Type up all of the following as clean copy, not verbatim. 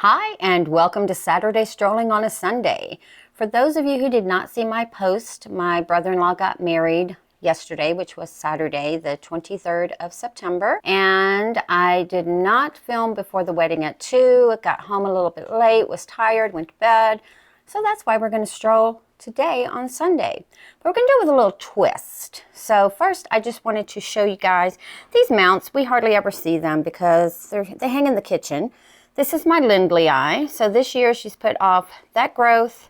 Hi, and welcome to Saturday Strolling on a Sunday. For those of you who did not see my post, my brother-in-law got married yesterday, which was Saturday, the 23rd of September. And I did not film before the wedding at 2. Got home a little bit late, was tired, went to bed. So that's why we're going to stroll today on Sunday. But we're going to do it with a little twist. So first, I just wanted to show you guys these mounts. We hardly ever see them because they hang in the kitchen. This is my Lindley. So this year she's put off that growth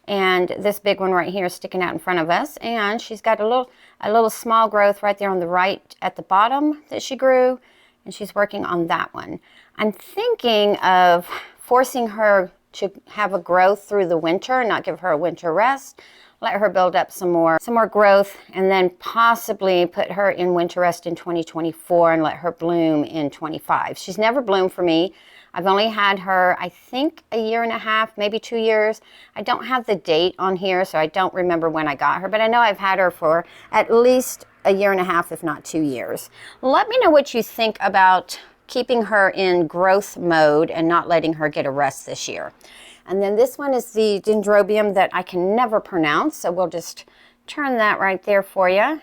and this big one right here sticking out in front of us. And she's got a little small growth right there on the right at the bottom that she grew. And she's working on that one. I'm thinking of forcing her to have a growth through the winter, not give her a winter rest. Let her build up some more growth, and then possibly put her in winter rest in 2024 and let her bloom in 25. She's never bloomed for me. I've only had her, I think, a year and a half, maybe 2 years. I don't have the date on here, so I don't remember when I got her, but I know I've had her for at least a year and a half, if not 2 years. Let me know what you think about keeping her in growth mode and not letting her get a rest this year. And then this one is the dendrobium that I can never pronounce, so we'll just turn that right there for you.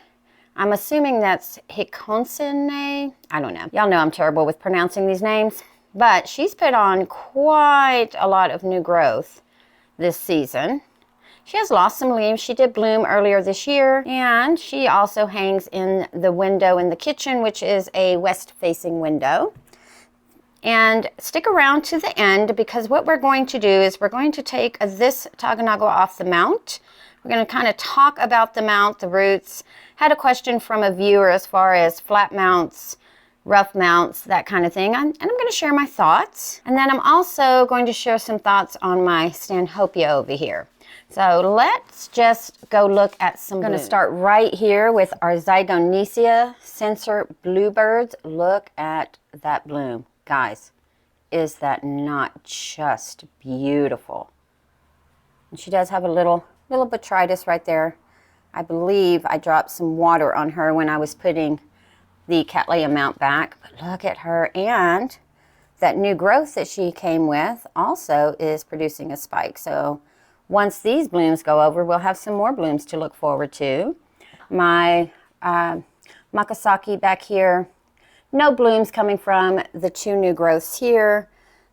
I'm assuming that's Hikonsine. I don't know. Y'all know I'm terrible with pronouncing these names. But she's put on quite a lot of new growth this season. She has lost some leaves. She did bloom earlier this year. And she also hangs in the window in the kitchen, which is a west-facing window. And stick around to the end, because what we're going to do is we're going to take this tagenago off the mount. We're going to kind of talk about the mount, the roots. Had a question from a viewer as far as flat mounts, rough mounts, that kind of thing. And I'm going to share my thoughts. And then I'm also going to share some thoughts on my Stanhopeia over here. So let's just go look at some. I'm going to start right here with our Zygonesia sensor bluebirds. Look at that bloom. Guys, is that not just beautiful? And she does have a little botrytis right there. I believe I dropped some water on her when I was putting the Cattleya mount back. But look at her, and that new growth that she came with also is producing a spike. So once these blooms go over, we'll have some more blooms to look forward to. My Makasaki back here, no blooms coming from the two new growths here,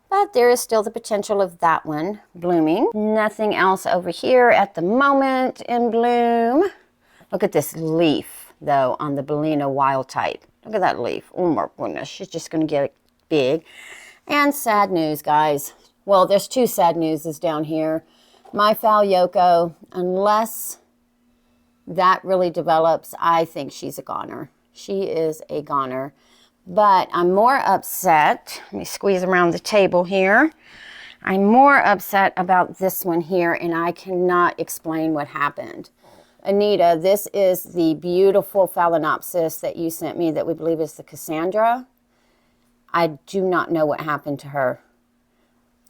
but there is still the potential of that one blooming. Nothing else over here at the moment in bloom. Look at this leaf, though, on the Bellina wild type. Look at that leaf. Oh my goodness, she's just going to get big. And sad news, guys. Well, there's two sad newses down here. My Yoko, unless that really develops, I think she's a goner. She is a goner. But I'm more upset. Let me squeeze around the table here. I'm more upset about this one here, and I cannot explain what happened. Anita, this is the beautiful Phalaenopsis that you sent me that we believe is the Cassandra. I do not know what happened to her.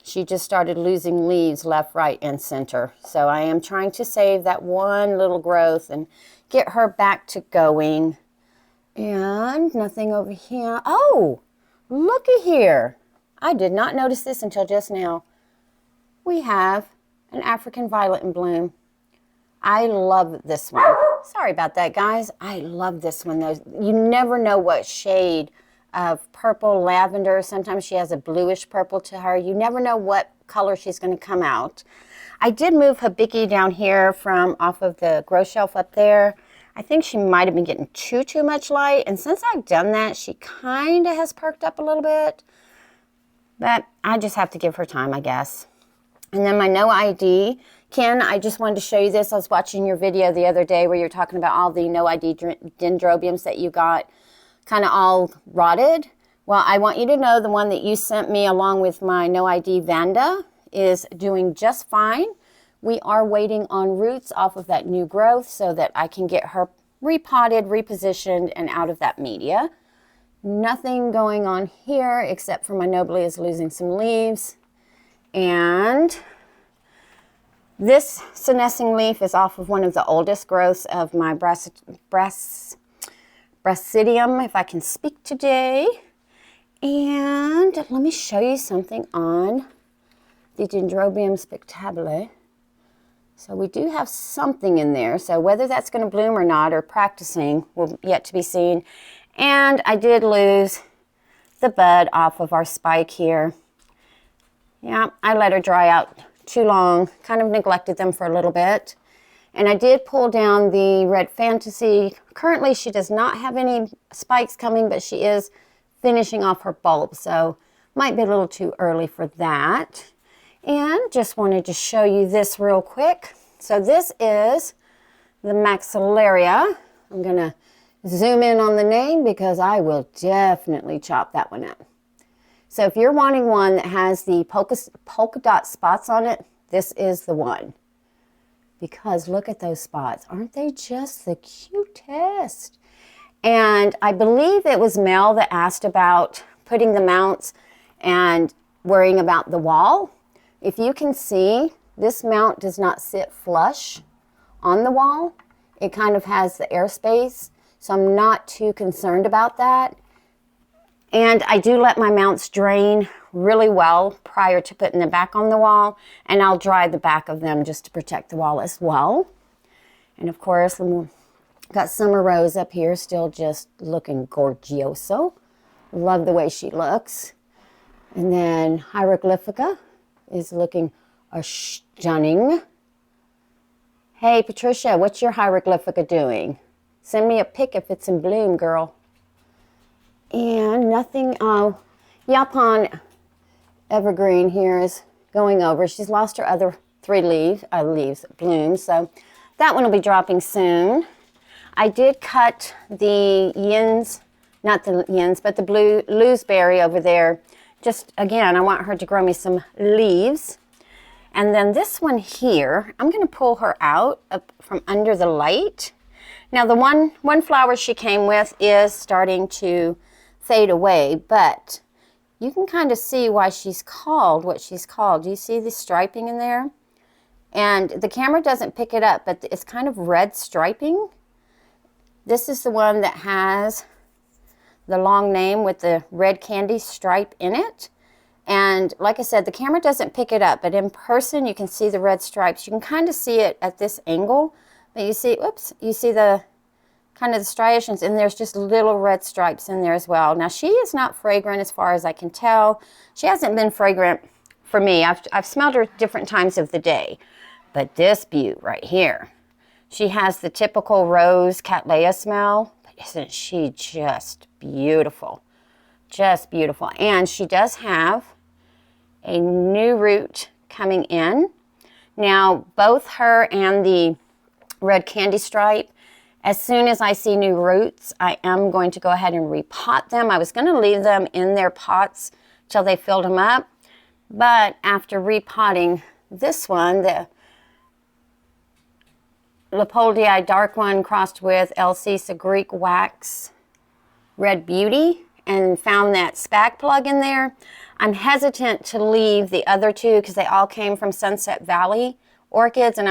She just started losing leaves left, right, and center. So I am trying to save that one little growth and get her back to going. And nothing over here. Oh, looky here. I did not notice this until just now. We have an African violet in bloom. I love this one. Sorry about that, guys. I love this one, though. You never know what shade of purple, lavender. Sometimes she has a bluish purple to her. You never know what color she's going to come out. I did move Hibiki down here from off of the grow shelf up there. I think she might have been getting too much light. And since I've done that, she kind of has perked up a little bit. But I just have to give her time, I guess. And then my no ID. Ken, I just wanted to show you this. I was watching your video the other day where you're talking about all the no ID dendrobiums that you got kind of all rotted. Well, I want you to know the one that you sent me along with my no ID Vanda is doing just fine. We are waiting on roots off of that new growth so that I can get her repotted, repositioned, and out of that media. Nothing going on here except for my Nobleas losing some leaves. And this senescing leaf is off of one of the oldest growths of my Brassidium, if I can speak today. And let me show you something on the Dendrobium spectabile. So we do have something in there. So whether that's going to bloom or not, or practicing, will yet to be seen. And I did lose the bud off of our spike here. Yeah, I let her dry out too long, kind of neglected them for a little bit. And I did pull down the Red Fantasy. Currently, she does not have any spikes coming, but she is finishing off her bulb, so might be a little too early for that. And just wanted to show you this real quick. So this is the Maxillaria. I'm going to zoom in on the name because I will definitely chop that one up. So if you're wanting one that has the polka dot spots on it, this is the one. Because look at those spots. Aren't they just the cutest? And I believe it was Mel that asked about putting the mounts and worrying about the wall. If you can see, this mount does not sit flush on the wall. It kind of has the airspace, so I'm not too concerned about that. And I do let my mounts drain really well prior to putting them back on the wall, and I'll dry the back of them just to protect the wall as well. And of course, got Summer Rose up here, still just looking gorgioso. Love the way she looks. And then Hieroglyphica is looking stunning. Hey, Patricia, what's your Hieroglyphica doing? Send me a pic if it's in bloom, girl. And nothing, Yaupon Evergreen here is going over. She's lost her other three blooms, so that one will be dropping soon. I did cut the yins, not the yins, but the blue looseberry over there. Just, again, I want her to grow me some leaves. And then this one here, I'm going to pull her out from under the light. Now, the one flower she came with is starting to fade away, but you can kind of see why she's called what she's called. Do you see the striping in there? And the camera doesn't pick it up, but it's kind of red striping. This is the one that has the long name with the red candy stripe in it. And like I said, the camera doesn't pick it up, but in person you can see the red stripes. You can kind of see it at this angle, but you see, oops, you see the kind of the striations, and there's just little red stripes in there as well. Now, she is not fragrant as far as I can tell. She hasn't been fragrant for me. I've smelled her different times of the day, but this beaut right here, she has the typical rose Cattleya smell, but isn't she just beautiful? Just beautiful. And she does have a new root coming in. Now, both her and the red candy stripe, as soon as I see new roots, I am going to go ahead and repot them. I was going to leave them in their pots till they filled them up, but after repotting this one, the Leopoldii dark one crossed with Elcisa Greek wax red beauty, and found that SPAC plug in there, I'm hesitant to leave the other two because they all came from Sunset Valley orchids, and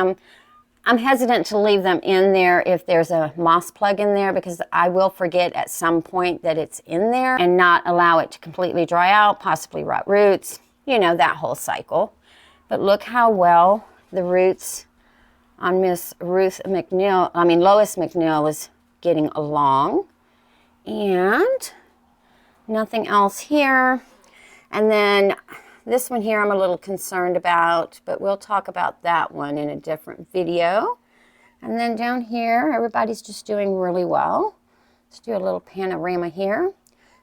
I'm hesitant to leave them in there if there's a moss plug in there, because I will forget at some point that it's in there and not allow it to completely dry out, possibly rot roots, you know, that whole cycle. But look how well the roots on Miss Lois McNeil is getting along. And nothing else here. And then this one here I'm a little concerned about, but we'll talk about that one in a different video. And then down here, everybody's just doing really well. Let's do a little panorama here.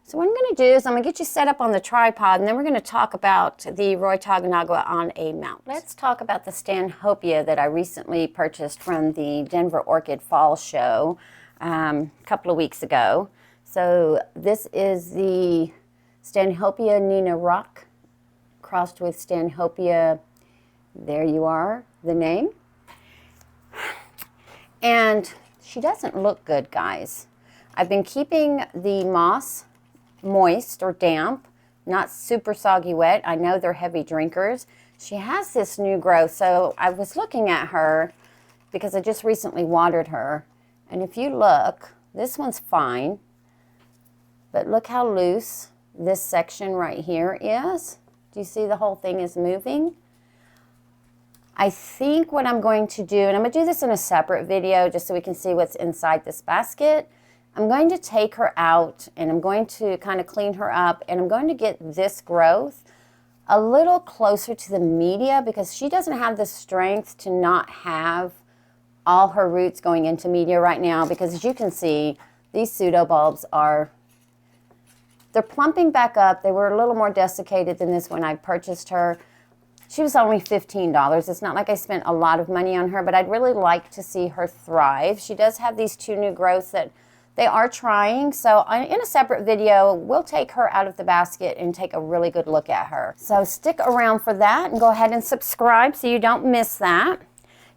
So what I'm going to do is I'm going to get you set up on the tripod, and then we're going to talk about the Roy Taganagua on a mount. Let's talk about the Stanhopea that I recently purchased from the Denver Orchid Fall Show a couple of weeks ago. So this is the Stanhopea Nina Rock crossed with Stanhopea, there you are, the name. And she doesn't look good, guys. I've been keeping the moss moist or damp, not super soggy wet. I know they're heavy drinkers. She has this new growth, so I was looking at her because I just recently watered her. And if you look, this one's fine, but look how loose this section right here is. Do you see the whole thing is moving? I think what I'm going to do, and I'm going to do this in a separate video just so we can see what's inside this basket. I'm going to take her out and I'm going to kind of clean her up, and I'm going to get this growth a little closer to the media because she doesn't have the strength to not have all her roots going into media right now, because as you can see, these pseudobulbs they're plumping back up. They were a little more desiccated than this when I purchased her. She was only $15. It's not like I spent a lot of money on her, but I'd really like to see her thrive. She does have these 2 new growths that they are trying. So in a separate video, we'll take her out of the basket and take a really good look at her. So stick around for that and go ahead and subscribe so you don't miss that.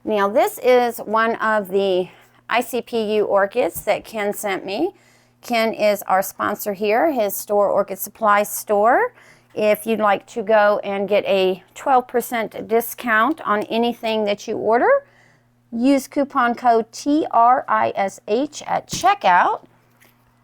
Now this is one of the ICPU orchids that Ken sent me. Ken is our sponsor here, his store, Orchid Supply Store. If you'd like to go and get a 12% discount on anything that you order, use coupon code TRISH at checkout.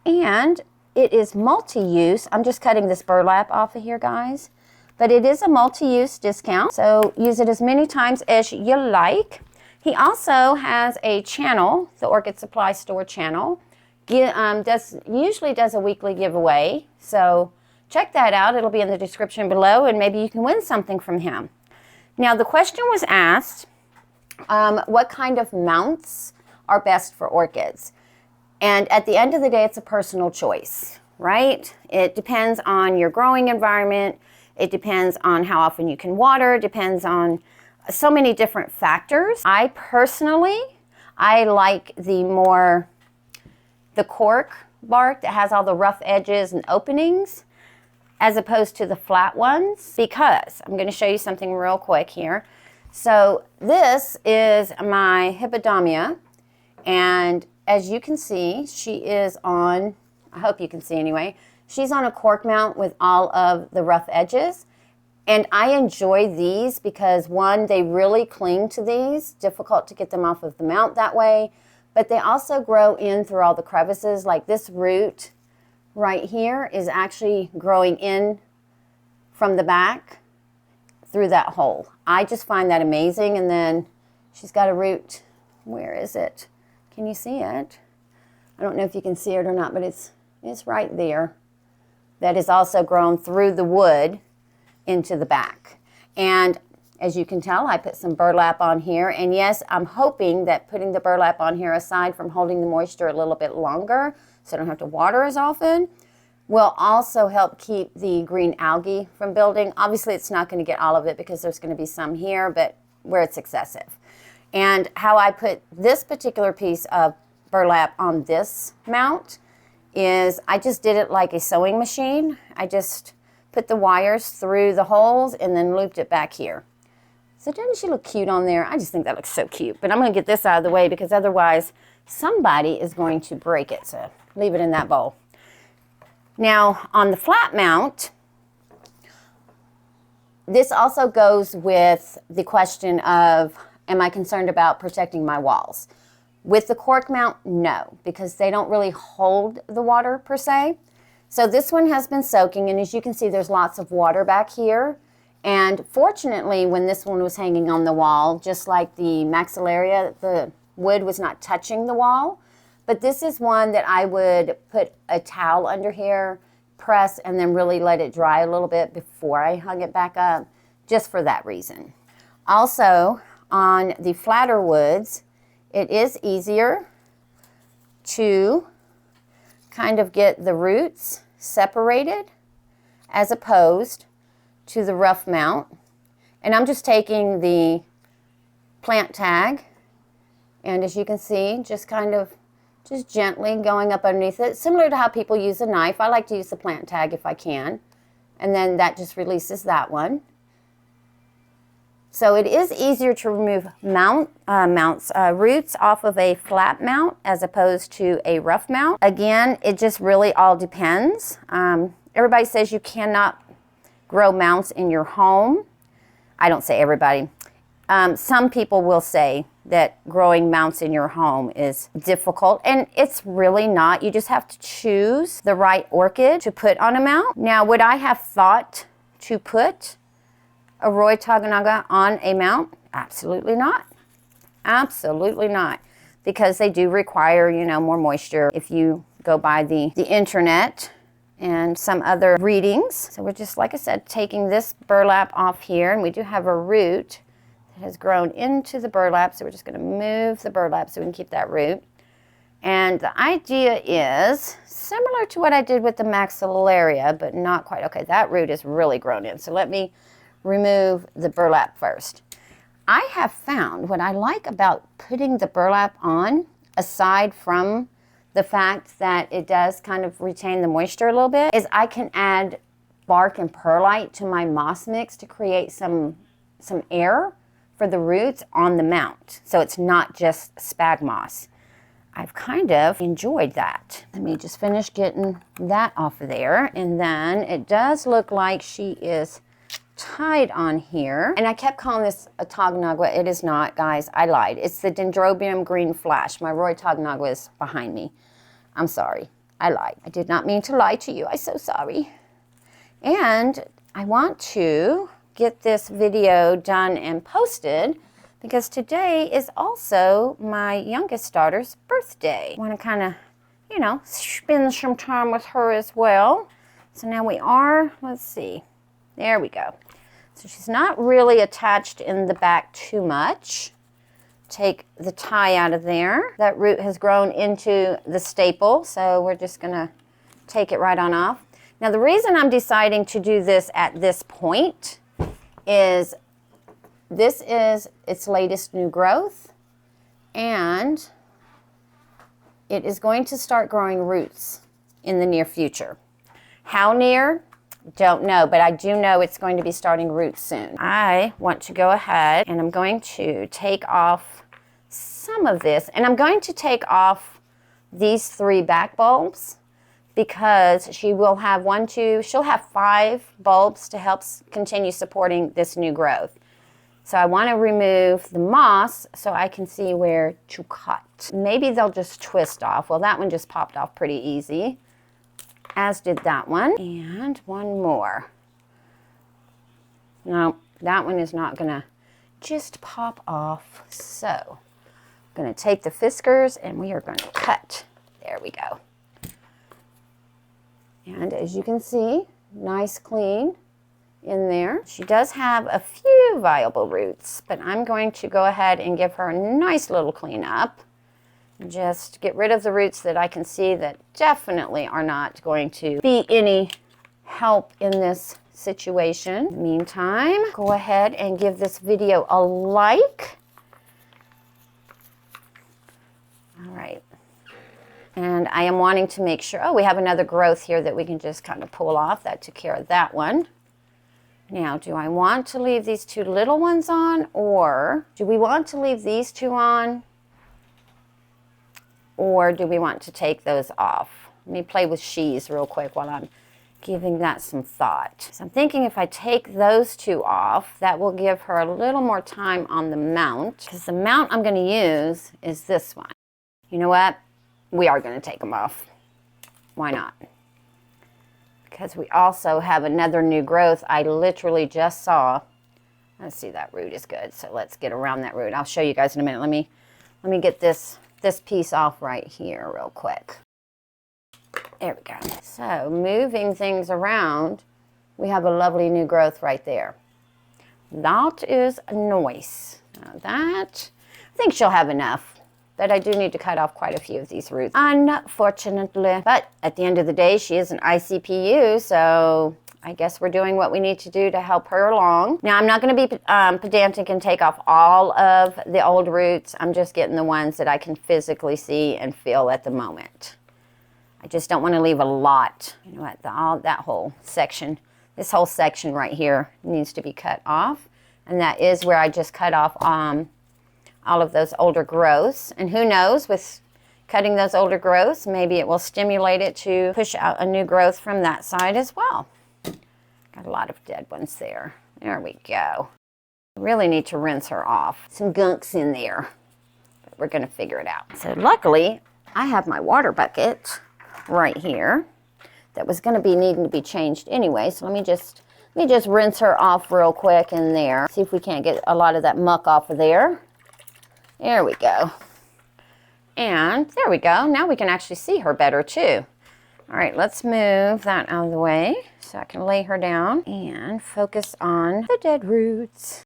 And it is multi-use. I'm just cutting this burlap off of here, guys. But it is a multi-use discount, so use it as many times as you like. He also has a channel, the Orchid Supply Store channel. Usually does a weekly giveaway, so check that out. It'll be in the description below, and maybe you can win something from him. Now, the question was asked, what kind of mounts are best for orchids? And at the end of the day, it's a personal choice, right? It depends on your growing environment. It depends on how often you can water. It depends on so many different factors. I personally like the cork bark that has all the rough edges and openings as opposed to the flat ones, because I'm going to show you something real quick here. So this is my Hippodamia, and as you can see, she is on, I hope you can see anyway, she's on a cork mount with all of the rough edges. And I enjoy these because, one, they really cling to these, difficult to get them off of the mount that way, but they also grow in through all the crevices. Like this root right here is actually growing in from the back through that hole. I just find that amazing. And then she's got a root, where is it? Can you see it? I don't know if you can see it or not, but it's right there. That is also grown through the wood into the back. And as you can tell, I put some burlap on here. And yes, I'm hoping that putting the burlap on here, aside from holding the moisture a little bit longer, so I don't have to water as often, will also help keep the green algae from building. Obviously, it's not going to get all of it because there's going to be some here, but where it's excessive. And how I put this particular piece of burlap on this mount is I just did it like a sewing machine. I just put the wires through the holes and then looped it back here. So doesn't she look cute on there? I just think that looks so cute. But I'm going to get this out of the way because otherwise somebody is going to break it. So leave it in that bowl. Now on the flat mount, this also goes with the question of, am I concerned about protecting my walls? With the cork mount, no, because they don't really hold the water per se. So this one has been soaking, and as you can see, there's lots of water back here. And fortunately, when this one was hanging on the wall, just like the maxillaria, the wood was not touching the wall. But this is one that I would put a towel under here, press, and then really let it dry a little bit before I hung it back up, just for that reason. Also, on the flatter woods, it is easier to kind of get the roots separated as opposed to the rough mount. And I'm just taking the plant tag, and as you can see, just gently going up underneath it, similar to how people use a knife. I like to use the plant tag if I can, and then that just releases that one. So it is easier to remove roots off of a flat mount as opposed to a rough mount. Again, it just really all depends. Everybody says you cannot grow mounts in your home. I don't say everybody. Some people will say that growing mounts in your home is difficult, and it's really not. You just have to choose the right orchid to put on a mount. Now, would I have thought to put a Roy Taganaga on a mount? Absolutely not. Absolutely not. Because they do require, you know, more moisture if you go by the internet and some other readings. So we're just, like I said, taking this burlap off here, and we do have a root that has grown into the burlap, so we're just going to move the burlap so we can keep that root. And the idea is similar to what I did with the maxillaria, but not quite. Okay, that root is really grown in, so let me remove the burlap first. I have found what I like about putting the burlap on, aside from the fact that it does kind of retain the moisture a little bit, is I can add bark and perlite to my moss mix to create some air for the roots on the mount. So it's not just spag moss. I've kind of enjoyed that. Let me just finish getting that off of there. And then it does look like she is tied on here, and I kept calling this a Tagnagua. It is not, guys. I lied. It's the Dendrobium green flash. My Roy Tagnagua is behind me. I'm sorry. I lied. I did not mean to lie to you. I'm so sorry. And I want to get this video done and posted because today is also my youngest daughter's birthday. I want to kind of, you know, spend some time with her as well. So now we are, let's see. There we go. So she's not really attached in the back too much. Take the tie out of there. That root has grown into the staple, so we're just going to take it right on off. Now the reason I'm deciding to do this at this point is this is its latest new growth, and it is going to start growing roots in the near future. How near? Don't know, but I do know it's going to be starting roots soon. I want to go ahead and I'm going to take off some of this, and I'm going to take off these 3 back bulbs because she will have she'll have 5 bulbs to help continue supporting this new growth. So I want to remove the moss so I can see where to cut. Maybe they'll just twist off. Well, that one just popped off pretty easy, as did that one, and one more. No, that one is not gonna just pop off. So I'm gonna take the Fiskars and we are gonna cut. There we go. And as you can see, nice clean in there. She does have a few viable roots, but I'm going to go ahead and give her a nice little clean up. Just get rid of the roots that I can see that definitely are not going to be any help in this situation. Meantime, go ahead and give this video a like. All right. And I am wanting to make sure, oh, we have another growth here that we can just kind of pull off. That took care of that one. Now, do I want to leave these 2 little ones on, or do we want to leave these 2 on? Or do we want to take those off? Let me play with sheaves real quick while I'm giving that some thought. So I'm thinking if I take those 2 off, that will give her a little more time on the mount, because the mount I'm going to use is this one. You know what? We are going to take them off. Why not? Because we also have another new growth I literally just saw. Let's see, that root is good. So let's get around that root. I'll show you guys in a minute. Let me get this piece off right here real quick. There we go. So moving things around, we have a lovely new growth right there. That is nice. Now that, I think she'll have enough, but I do need to cut off quite a few of these roots, unfortunately. But at the end of the day, she is an ICPU, so I guess we're doing what we need to do to help her along. Now, I'm not going to be pedantic and take off all of the old roots. I'm just getting the ones that I can physically see and feel at the moment. I just don't want to leave a lot. You know what, that whole section, this whole section right here needs to be cut off. And that is where I just cut off all of those older growths. And who knows, with cutting those older growths, maybe it will stimulate it to push out a new growth from that side as well. Got a lot of dead ones there. There we go. I really need to rinse her off. Some gunks in there, but we're going to figure it out. So luckily, I have my water bucket right here that was going to be needing to be changed anyway. So let me just Let me just rinse her off real quick in there. See if we can't get a lot of that muck off of there. There we go. And there we go. Now we can actually see her better too. All right, let's move that out of the way so I can lay her down and focus on the dead roots.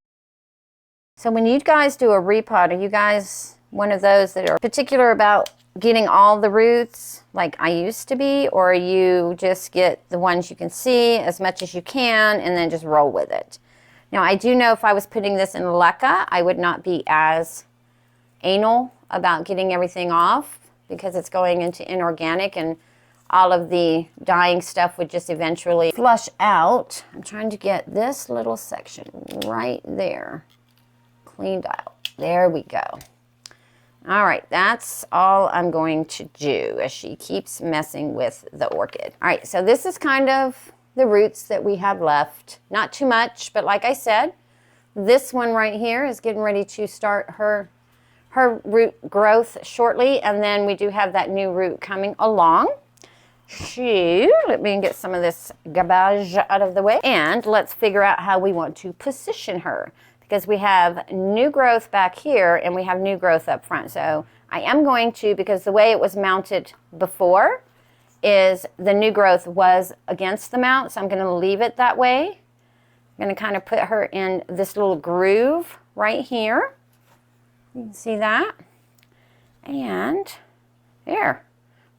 So when you guys do a repot, are you guys one of those that are particular about getting all the roots like I used to be, or you just get the ones you can see as much as you can and then just roll with it? Now I do know if I was putting this in leca, I would not be as anal about getting everything off because it's going into inorganic and all of the dying stuff would just eventually flush out. I'm trying to get this little section right there cleaned out. There we go. All right, that's all I'm going to do as she keeps messing with the orchid. All right, so this is kind of the roots that we have left. Not too much, but like I said, this one right here is getting ready to start her root growth shortly, and then we do have that new root coming along. Let me get some of this garbage out of the way, and let's figure out how we want to position her, because we have new growth back here and we have new growth up front. So I am going to, because the way it was mounted before is the new growth was against the mount, so I'm going to leave it that way. I'm going to kind of put her in this little groove right here. You can see that. And there,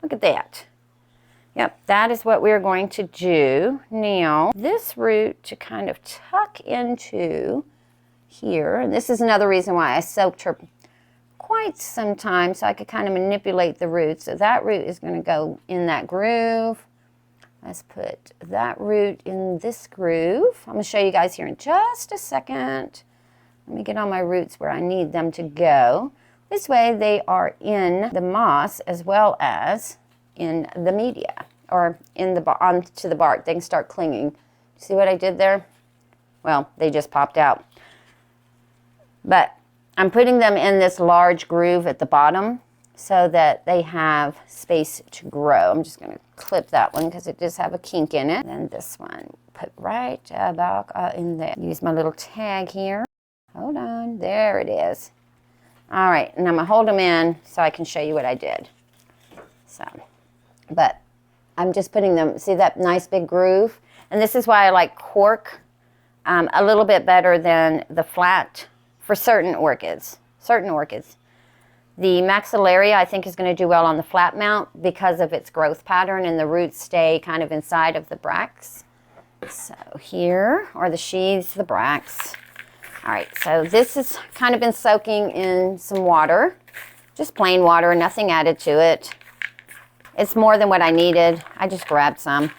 look at that. Yep, that is what we're going to do. Now, this root to kind of tuck into here, and this is another reason why I soaked her quite some time so I could kind of manipulate the roots. So that root is going to go in that groove. Let's put that root in this groove. I'm going to show you guys here in just a second. Let me get all my roots where I need them to go. This way they are in the moss as well as in the media, or in the onto the bark. They can start clinging. See what I did there? Well, they just popped out. But I'm putting them in this large groove at the bottom so that they have space to grow. I'm just going to clip that one because it does have a kink in it. And this one, put right back in there. Use my little tag here. Hold on, there it is. All right, and I'm going to hold them in so I can show you what I did. So, but I'm just putting them, see that nice big groove? And this is why I like cork a little bit better than the flat for certain orchids. The maxillaria I think is going to do well on the flat mount because of its growth pattern, and the roots stay kind of inside of the bracts. So here are the sheaths, the bracts. All right, so this has kind of been soaking in some water, just plain water, nothing added to it. It's more than what I needed. I just grabbed some,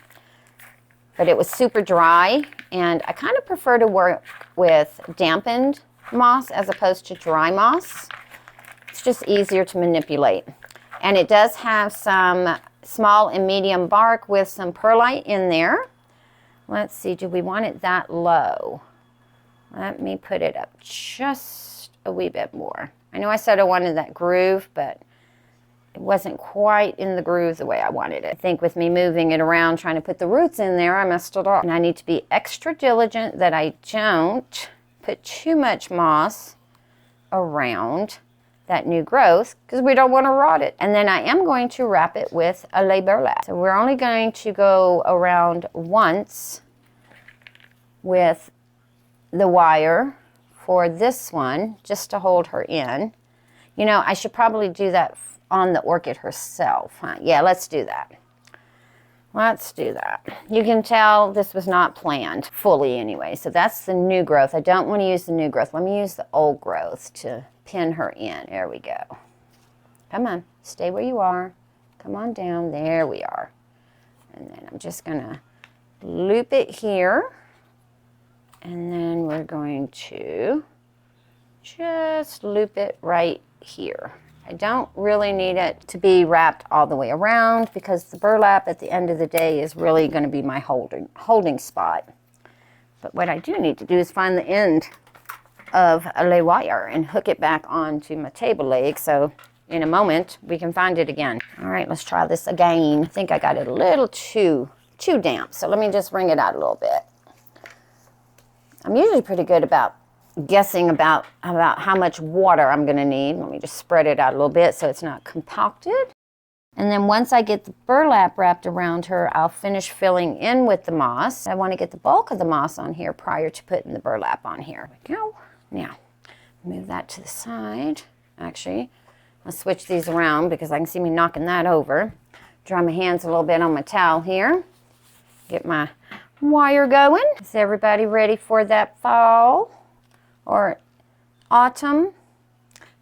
but it was super dry, and I kind of prefer to work with dampened moss as opposed to dry moss. It's just easier to manipulate. And it does have some small and medium bark with some perlite in there. Let's see, do we want it that low? Let me put it up just a wee bit more. I know I said I wanted that groove, but it wasn't quite in the groove the way I wanted it. I think with me moving it around, trying to put the roots in there, I messed it up. And I need to be extra diligent that I don't put too much moss around that new growth because we don't want to rot it. And then I am going to wrap it with a lait burlap. So we're only going to go around once with the wire for this one just to hold her in. You know, I should probably do that on the orchid herself, huh? Yeah, let's do that. Let's do that. You can tell this was not planned fully anyway. So that's the new growth. I don't want to use the new growth. Let me use the old growth to pin her in. There we go. Come on, stay where you are. Come on down. There we are. And then I'm just going to loop it here. And then we're going to just loop it right here. I don't really need it to be wrapped all the way around because the burlap at the end of the day is really going to be my holding spot. But what I do need to do is find the end of a lay wire and hook it back onto my table leg so in a moment we can find it again. All right, let's try this again. I think I got it a little too damp, so let me just wring it out a little bit. I'm usually pretty good about guessing about how much water I'm going to need. Let me just spread it out a little bit so it's not compacted. And then once I get the burlap wrapped around her, I'll finish filling in with the moss. I want to get the bulk of the moss on here prior to putting the burlap on here. There we go. Now, move that to the side. Actually, I'll switch these around because I can see me knocking that over. Dry my hands a little bit on my towel here. Get my wire going. Is everybody ready for that fall or autumn?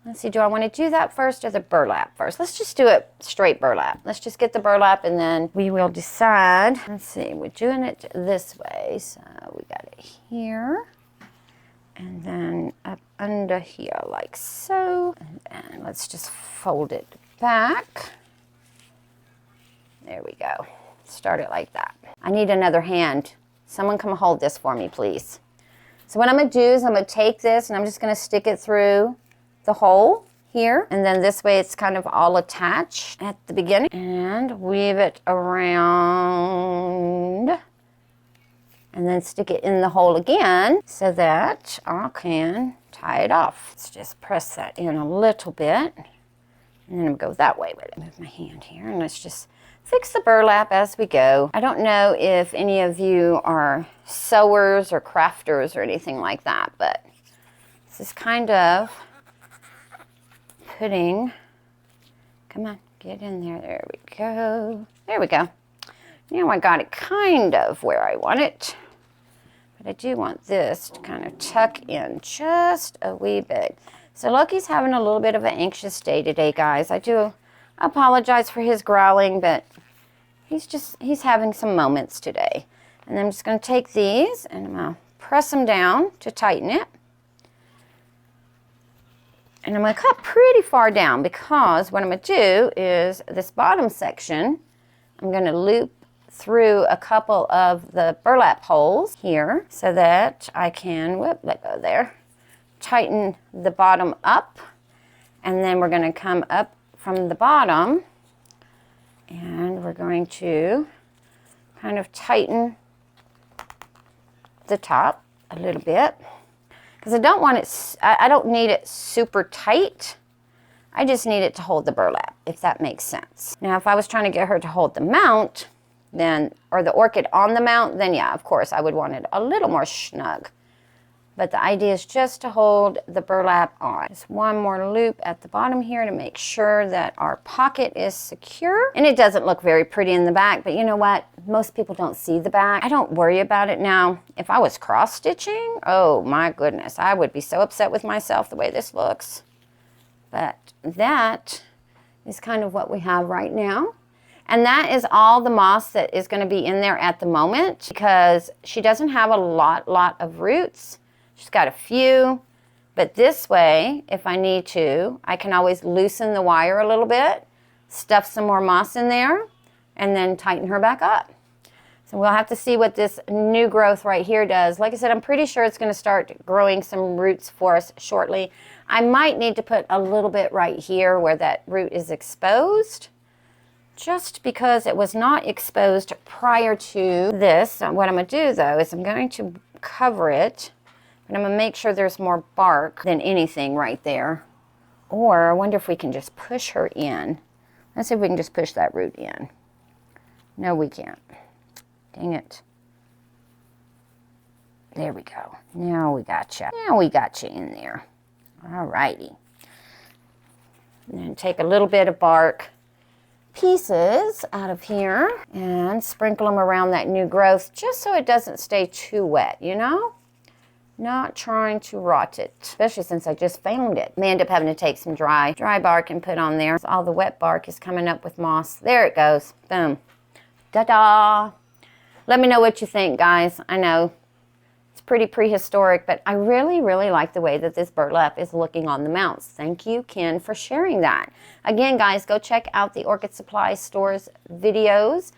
Let's see, do I want to do that first or the burlap first? Let's just do it straight burlap. Let's just get the burlap and then we will decide. Let's see, we're doing it this way. So we got it here and then up under here like so. And let's just fold it back. There we go. Start it like that. I need another hand. Someone come hold this for me, please. So what I'm going to do is I'm going to take this and I'm just going to stick it through the hole here. And then this way it's kind of all attached at the beginning. And weave it around. And then stick it in the hole again so that I can tie it off. Let's just press that in a little bit. And then I'll go that way with it. Move my hand here and let's just fix the burlap as we go. I don't know if any of you are sewers or crafters or anything like that, but this is kind of putting, come on, get in there. There we go. There we go. Now I got it kind of where I want it. But I do want this to kind of tuck in just a wee bit. So Loki's having a little bit of an anxious day today, guys. I do apologize for his growling, but he's having some moments today. And I'm just going to take these and I'm going to press them down to tighten it. And I'm going to cut pretty far down because what I'm going to do is this bottom section, I'm going to loop through a couple of the burlap holes here so that I can, let go there, tighten the bottom up. And then we're going to come up from the bottom and we're going to kind of tighten the top a little bit. Because I don't want it, I don't need it super tight. I just need it to hold the burlap, if that makes sense. Now, if I was trying to get her to hold the mount, then, or the orchid on the mount, then yeah, of course, I would want it a little more snug. But the idea is just to hold the burlap on. Just one more loop at the bottom here to make sure that our pocket is secure. And it doesn't look very pretty in the back, but you know what? Most people don't see the back. I don't worry about it now. If I was cross-stitching, oh my goodness, I would be so upset with myself the way this looks. But that is kind of what we have right now. And that is all the moss that is going to be in there at the moment because she doesn't have a lot of roots. She's got a few, but this way, if I need to, I can always loosen the wire a little bit, stuff some more moss in there, and then tighten her back up. So we'll have to see what this new growth right here does. Like I said, I'm pretty sure it's going to start growing some roots for us shortly. I might need to put a little bit right here where that root is exposed, just because it was not exposed prior to this. What I'm going to do, though, is I'm going to cover it. But I'm going to make sure there's more bark than anything right there. Or I wonder if we can just push her in. Let's see if we can just push that root in. No, we can't. Dang it. There we go. Now we got you. Now we got you in there. All righty. And then take a little bit of bark pieces out of here and sprinkle them around that new growth just so it doesn't stay too wet, you know? Not trying to rot it, especially since I just found it. May end up having to take some dry bark and put on there. All the wet bark is coming up with moss. There it goes. Boom. Ta-da! Let me know what you think, guys. I know it's pretty prehistoric, but I really like the way that this burlap is looking on the mounts. Thank you, Ken, for sharing that. Again, guys, go check out the Orchid Supply Store's videos.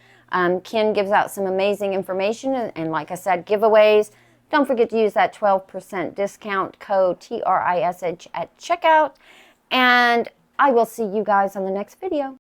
Ken gives out some amazing information, and like I said, giveaways. Don't forget to use that 12% discount code TRISH at checkout. And I will see you guys on the next video.